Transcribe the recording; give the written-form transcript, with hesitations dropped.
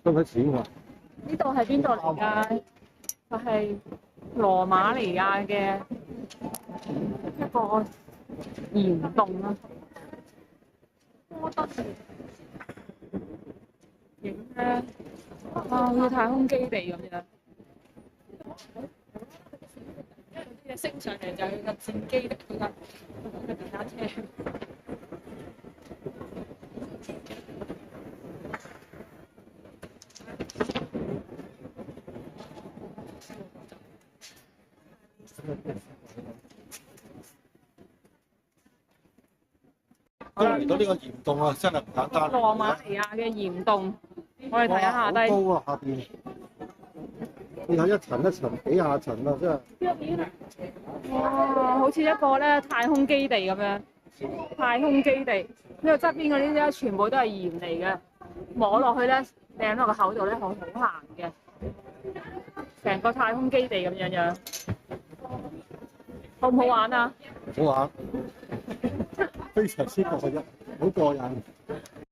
收唔收錢喎？呢度係邊度嚟㗎？就係羅馬尼亞嘅一個岩洞啊！多得影咧，好似太空基地咁樣。啲嘢升上嚟就係個戰機嗰架電單車。嚟到呢個岩洞啊，真係唔簡單。羅馬尼亞嘅岩洞，我哋睇下好低。高啊，下邊。你睇一層一層幾廿層啊，真係。哇，好似一個咧太空基地咁樣。太空基地呢度側邊嗰啲咧，全部都係鹽嚟嘅，摸落去咧，掟落個口度咧，好好鹹嘅。成個太空基地咁樣樣，好唔好玩啊？好玩，非常之過癮，好過癮。